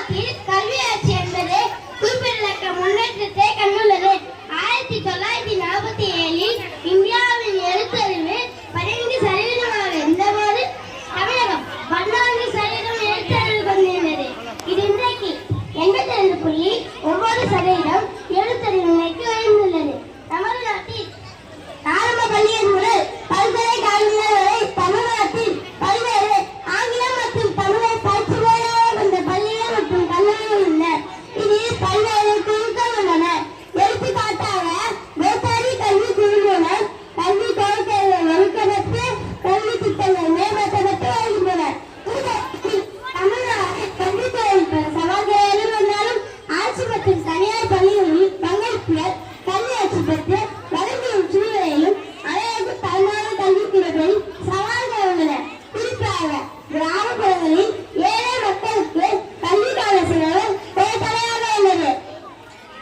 தமிழகத்தில் கல்வியாட்சி என்பது குறிப்பிடத்தக்க முன்னேற்றத்தை கண்டுள்ளது. 1947 இந்தியாவின் எழுத்தறிவு 15% இருந்தபோது தமிழகம் 14% எழுத்தறிவு கொண்டிருந்தது. இது இன்றைக்கு 82.9% எழுத்தறிவு நிலைக்கு உயர்ந்துள்ளது. நமது நாட்டில் ஆரம்ப பள்ளிகள் முதல் பல்கலைக்கழகங்கள் வரை தமிழ்நாட்டில் பல்வேறு ஆங்கிலம் மற்றும் தமிழை பயிற்சிகளாக கொண்ட பள்ளிகள் மற்றும் கல்லூரிகள் உள்ளன. இதில் பல்வேறு குழுக்கள் உள்ளன. எடுத்துக்காட்டாக வேட்டாரி கல்வி குழு மூலம் கல்வி கோரிக்கைகள் ஒழுக்கப்பட்டு கல்வி திட்டங்கள் மேம்படுத்தப்பட்டு வருகின்றன. தமிழ்நாடு கல்வித்துறையில் பல சவால்கள் எதிர்கொண்டாலும் ஆட்சி மற்றும் தனியார் பள்ளிகளில் பங்களிப்புகள் கல்வியாட்சி பெற்று வளர்ந்துள்ள சூழ்நிலையிலும் அனைத்து தரமான கல்விக்கூடங்களில் சவால்கள் உள்ளன. குறிப்பாக கிராமப்புறங்களில் ஏழை மக்களுக்கு கல்விக்கான செலவு தடையாக உள்ளது.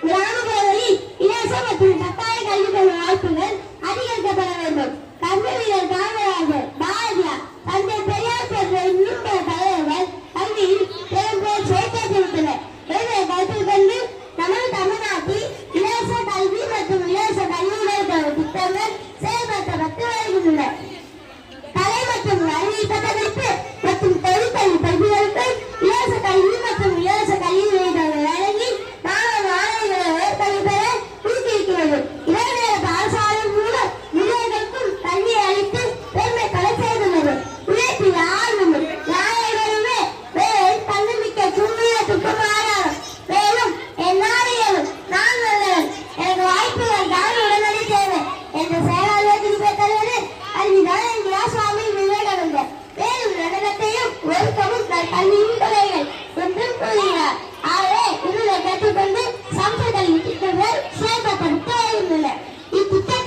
கிராமப்புறங்களில் இலவச மற்றும் கட்டாய கல்விக்கான வாய்ப்புகள் அதிகரிக்கப்பட வேண்டும். கல்வியர் காமராஜர், பாரதியார், தந்தை பெரியார் போன்ற இன்னும் பல தலைவர்கள் கல்வியில் பெரும் செயற்பாட்டுவிட்டனர். இதனை கருத்தில் கொண்டு நமது தமிழ்நாட்டில் இலவச கல்வி மற்றும் இலவச கல்விகளுக்கான திட்டங்கள் செயல்படுத்தப்பட்டு வருகின்றன. கலை மற்றும் அறிவியல் பட்டமளிப்பு மற்றும் தொழிற்கல்வி படிப்புகளுக்கு இலவச கல்வி மற்றும் இலவச கல்வி வழங்கி மாணவர்களை உயர்கல்வி பெற ஊக்குவிக்கிறது. இளைஞர பாடசாலை மூலம் இளைஞர்களுக்கும் கல்வியை அளித்து பெருமை பல செய்துள்ளது. உழைப்பில் ஆர்வமும் நியாயங்களுமே வேலை தன்னம்பிக்க சுமையாற்றுக்கும் ஆதாரம். மேலும் என்னாலும் நான் நல்லவன், எனக்கு வாய்ப்புகள் தான் உடனடி தேவை என்ற செயலாளர் திருப்பி தருவது அறிவிதான் என்கிறார் சுவாமி விவேகானந்தர். மேலும் நடனத்தையும் ஒழுக்கமும் கல்வியும் கொலைகள் என்றும் கூறுகிறார். ஆகவே இதனை கற்றுக்கொண்டு சமூக கல்வி திட்டங்கள் செயல்படுத்தப்பட்டு வருகின்றன. இத்திட்டம்